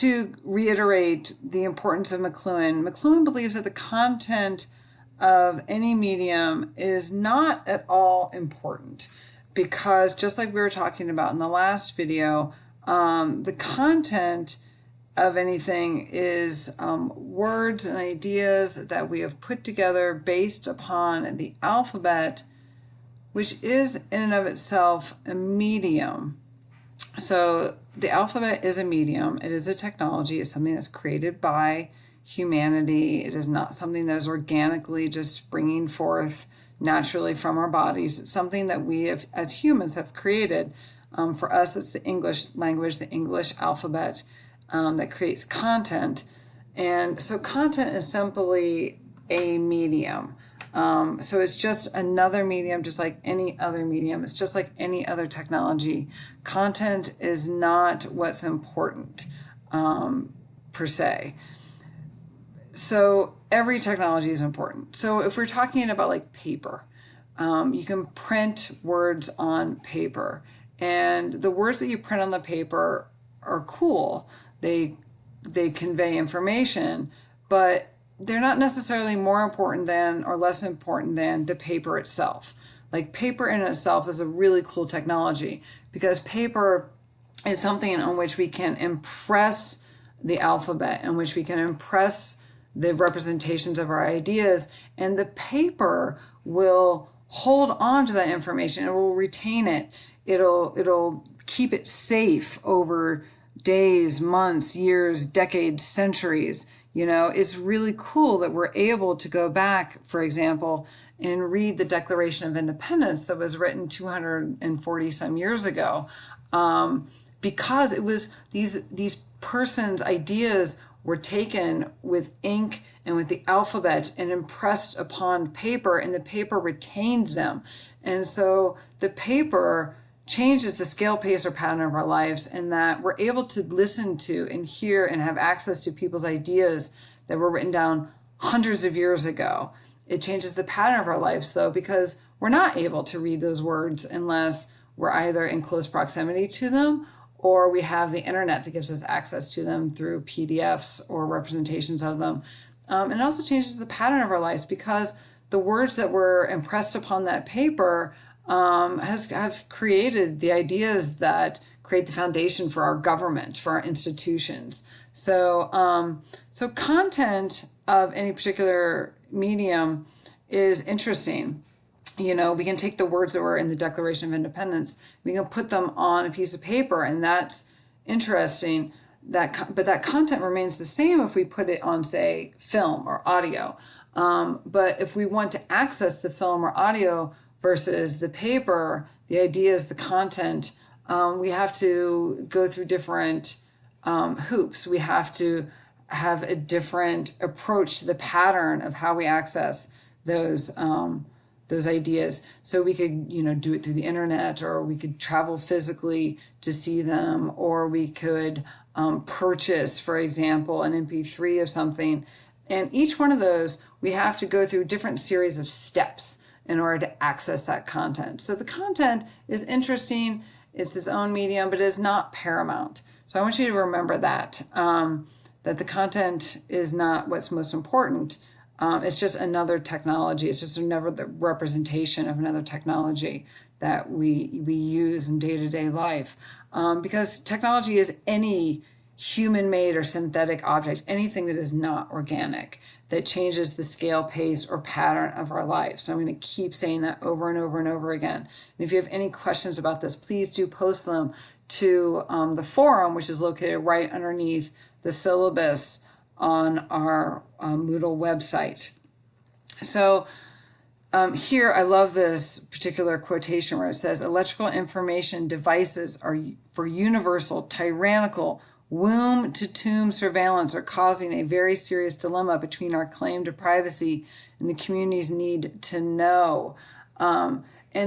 to reiterate the importance of McLuhan, McLuhan believes that the content of any medium is not at all important because, just like we were talking about in the last video, the content of anything is words and ideas that we have put together based upon the alphabet, which is in and of itself a medium. So the alphabet is a medium. It is a technology. It's something that's created by humanity. It is not something that is organically just springing forth naturally from our bodies. It's something that we have, as humans, have created. For us, it's the English language, the English alphabet that creates content. And so content is simply a medium. So it's just another medium, just like any other medium. It's just like any other technology. Content is not what's important, per se. So every technology is important. So if we're talking about like paper, you can print words on paper. And the words that you print on the paper are cool. They convey information, but they're not necessarily more important than or less important than the paper itself. Like paper in itself is a really cool technology because paper is something on which we can impress the alphabet, in which we can impress the representations of our ideas, and the paper will hold on to that information. It will retain it. It'll keep it safe over days, months, years, decades, centuries. You know, it's really cool that we're able to go back, for example, and read the Declaration of Independence that was written 240 some years ago, because it was these persons' ideas were taken with ink and with the alphabet and impressed upon paper, and the paper retained them. And so the paper changes the scale, pace, or pattern of our lives, and that we're able to listen to and hear and have access to people's ideas that were written down hundreds of years ago. It changes the pattern of our lives, though, because we're not able to read those words unless we're either in close proximity to them or we have the internet that gives us access to them through PDFs or representations of them. And it also changes the pattern of our lives because the words that were impressed upon that paper have created the ideas that create the foundation for our government, for our institutions. So, so content of any particular medium is interesting. You know, we can take the words that were in the Declaration of Independence, we can put them on a piece of paper, and that's interesting. But that content remains the same if we put it on, say, film or audio. But if we want to access the film or audio versus the paper, the ideas, the content, we have to go through different hoops. We have to have a different approach to the pattern of how we access those ideas. So we could, do it through the internet, or we could travel physically to see them, or we could purchase, for example, an MP3 of something. And each one of those, we have to go through different series of steps in order to access that content. So the content is interesting. It's its own medium, but it is not paramount. So I want you to remember that, that the content is not what's most important. It's just another technology. It's just another representation of another technology that we use in day-to-day life. Because technology is any human-made or synthetic object, anything that is not organic, that changes the scale, pace, or pattern of our life. So I'm going to keep saying that over and over and over again. And if you have any questions about this, please do post them to the forum, which is located right underneath the syllabus on our Moodle website. So here, I love this particular quotation where it says, electrical information devices are for universal, tyrannical, womb-to-tomb surveillance are causing a very serious dilemma between our claim to privacy and the community's need to know. And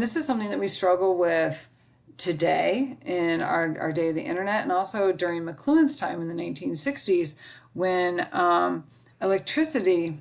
this is something that we struggle with today in our day of the internet, and also during McLuhan's time in the 1960s, when electricity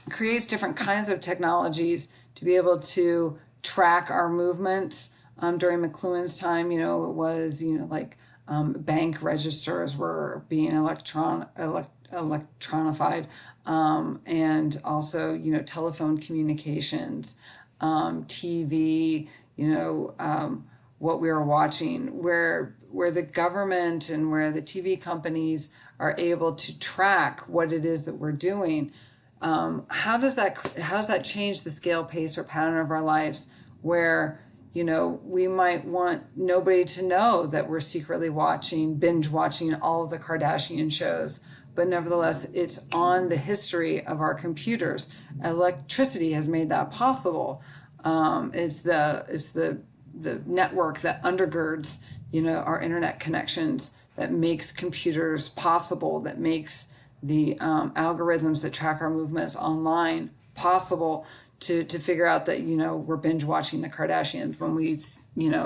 creates different kinds of technologies to be able to track our movements. During McLuhan's time, it was, like bank registers were being electronified, and also, telephone communications, TV, what we were watching, where the government and where the TV companies are able to track what it is that we're doing. How does that change the scale, pace, or pattern of our lives, where we might want nobody to know that we're secretly binge watching all of the Kardashian shows, but nevertheless, it's on the history of our computers. Electricity has made that possible. It's the network that undergirds, our internet connections, that makes computers possible, that makes the algorithms that track our movements online possible to figure out that, we're binge watching the Kardashians when we,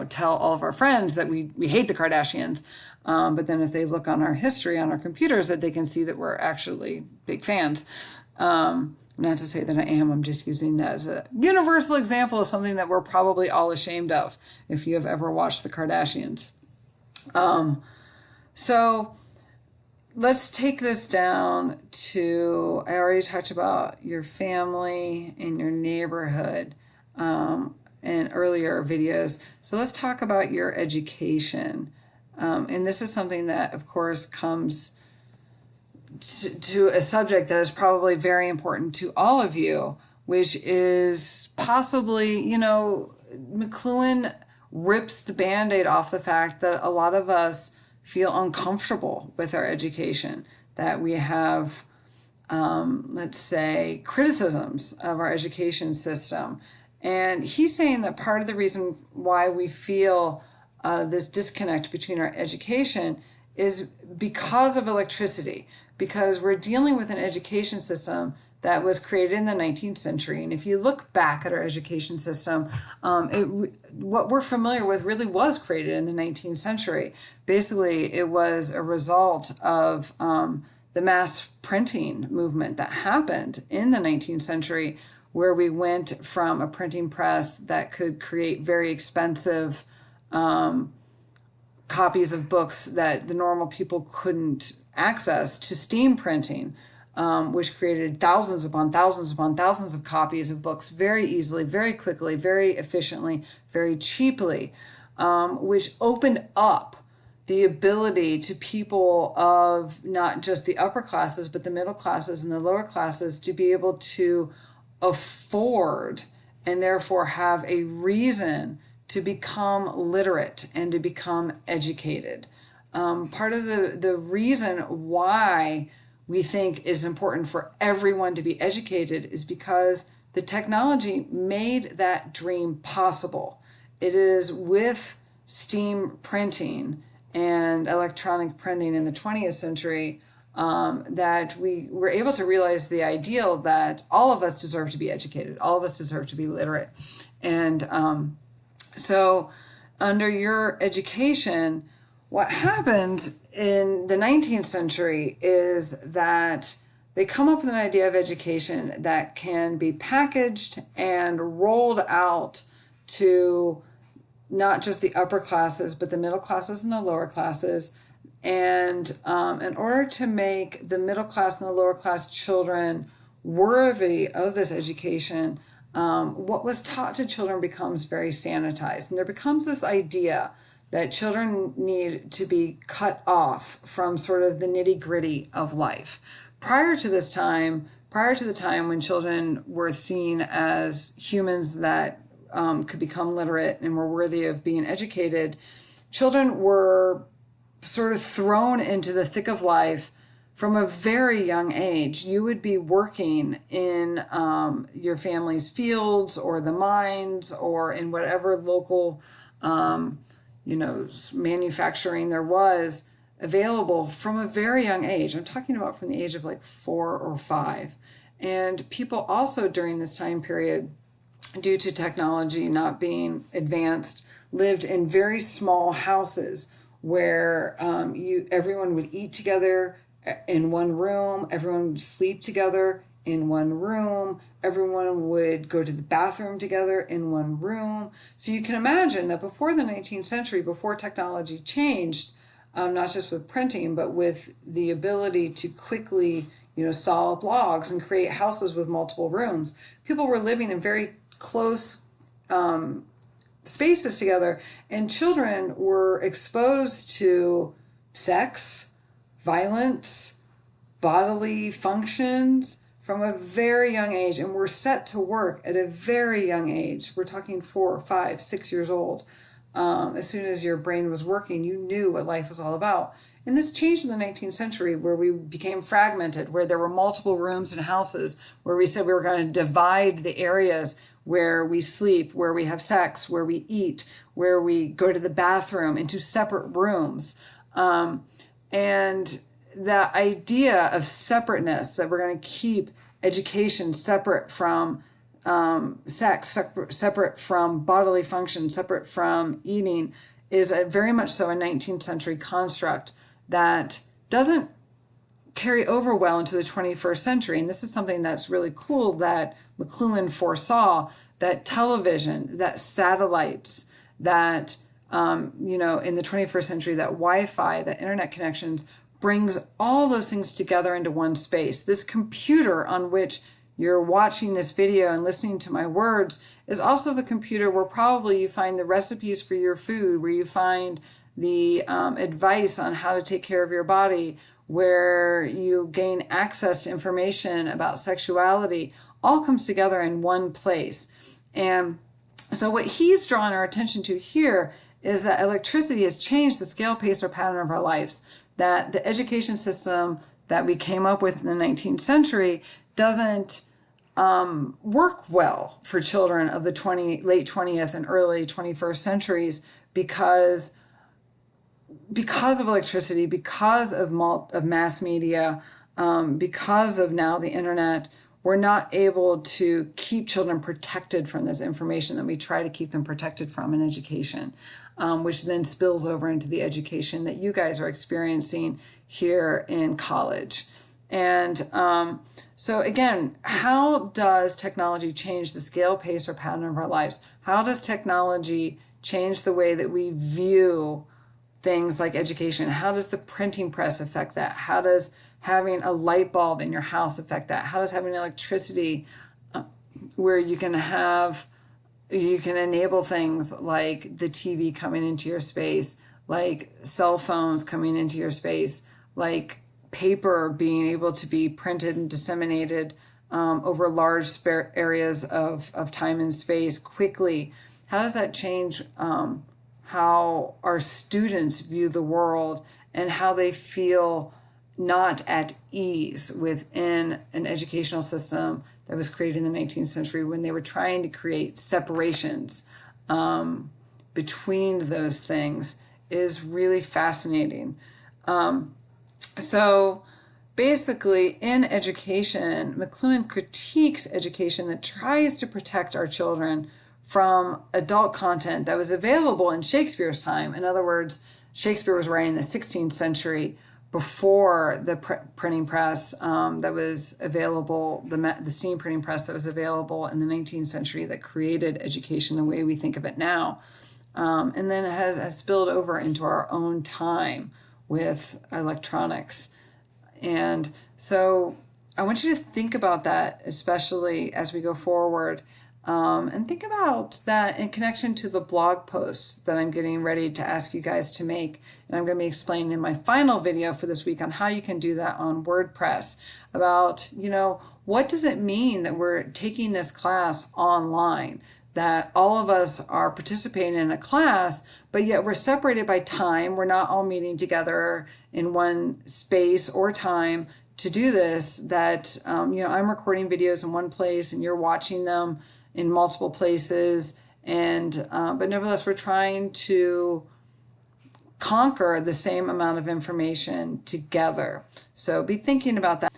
tell all of our friends that we hate the Kardashians. But then if they look on our history on our computers, that they can see that we're actually big fans. Not to say that I am, I'm just using that as a universal example of something that we're probably all ashamed of if you have ever watched the Kardashians. So let's take this down to, I already talked about your family and your neighborhood in earlier videos. So let's talk about your education. And this is something that, of course, comes to a subject that is probably very important to all of you, which is possibly, McLuhan rips the Band-Aid off the fact that a lot of us feel uncomfortable with our education, that we have, let's say, criticisms of our education system. And he's saying that part of the reason why we feel this disconnect between our education is because of electricity, because we're dealing with an education system that was created in the 19th century. And if you look back at our education system, what we're familiar with really was created in the 19th century. Basically, it was a result of the mass printing movement that happened in the 19th century, where we went from a printing press that could create very expensive copies of books that the normal people couldn't access, to steam printing, which created thousands upon thousands upon thousands of copies of books very easily, very quickly, very efficiently, very cheaply, which opened up the ability to people of not just the upper classes, but the middle classes and the lower classes to be able to afford and therefore have a reason to become literate and to become educated. Part of the reason why we think it's important for everyone to be educated is because the technology made that dream possible. It is with steam printing and electronic printing in the 20th century that we were able to realize the ideal that all of us deserve to be educated, all of us deserve to be literate. And so under your education, what happened in the 19th century is that they come up with an idea of education that can be packaged and rolled out to not just the upper classes, but the middle classes and the lower classes. And in order to make the middle class and the lower class children worthy of this education, what was taught to children becomes very sanitized. And there becomes this idea that children need to be cut off from sort of the nitty-gritty of life. Prior to the time when children were seen as humans that could become literate and were worthy of being educated, children were sort of thrown into the thick of life from a very young age. You would be working in your family's fields or the mines or in whatever local manufacturing there was available from a very young age. I'm talking about from the age of like 4 or 5. And people also during this time period, due to technology not being advanced, lived in very small houses where everyone would eat together in one room, everyone would sleep together in one room, everyone would go to the bathroom together in one room. So you can imagine that before the 19th century, before technology changed, not just with printing, but with the ability to quickly, saw blogs and create houses with multiple rooms. People were living in very close spaces together, and children were exposed to sex, violence, bodily functions from a very young age, and were set to work at a very young age. We're talking 4, 5, 6 years old. As soon as your brain was working, you knew what life was all about. And this changed in the 19th century, where we became fragmented, where there were multiple rooms in houses, where we said we were going to divide the areas where we sleep, where we have sex, where we eat, where we go to the bathroom, into separate rooms. And the idea of separateness, that we're going to keep education separate from sex, separate from bodily function, separate from eating, is very much so a 19th century construct that doesn't carry over well into the 21st century. And this is something that's really cool that McLuhan foresaw, that television, that satellites, that, in the 21st century, that Wi-Fi, that internet connections brings all those things together into one space. This computer on which you're watching this video and listening to my words is also the computer where probably you find the recipes for your food, where you find the advice on how to take care of your body, where you gain access to information about sexuality, all comes together in one place. And so what he's drawn our attention to here is that electricity has changed the scale, pace, or pattern of our lives, that the education system that we came up with in the 19th century doesn't work well for children of the late 20th and early 21st centuries because of electricity, because of mass media, because of now the internet. We're not able to keep children protected from this information that we try to keep them protected from in education, which then spills over into the education that you guys are experiencing here in college. And so again, how does technology change the scale, pace, or pattern of our lives? How does technology change the way that we view things like education? How does the printing press affect that? How does having a light bulb in your house affect that? How does having electricity where you can enable things like the TV coming into your space, like cell phones coming into your space, like paper being able to be printed and disseminated over large areas of time and space quickly? How does that change how our students view the world and how they feel not at ease within an educational system that was created in the 19th century, when they were trying to create separations between those things, is really fascinating. So basically, in education, McLuhan critiques education that tries to protect our children from adult content that was available in Shakespeare's time. In other words, Shakespeare was writing in the 16th century, before the printing press that was available, the steam printing press that was available in the 19th century, that created education the way we think of it now. And then it has spilled over into our own time with electronics. And so I want you to think about that, especially as we go forward. And think about that in connection to the blog posts that I'm getting ready to ask you guys to make. And I'm going to be explaining in my final video for this week on how you can do that on WordPress, about, what does it mean that we're taking this class online, that all of us are participating in a class, but yet we're separated by time. We're not all meeting together in one space or time to do this, that, I'm recording videos in one place and you're watching them in multiple places, and but nevertheless we're trying to conquer the same amount of information together. So be thinking about that.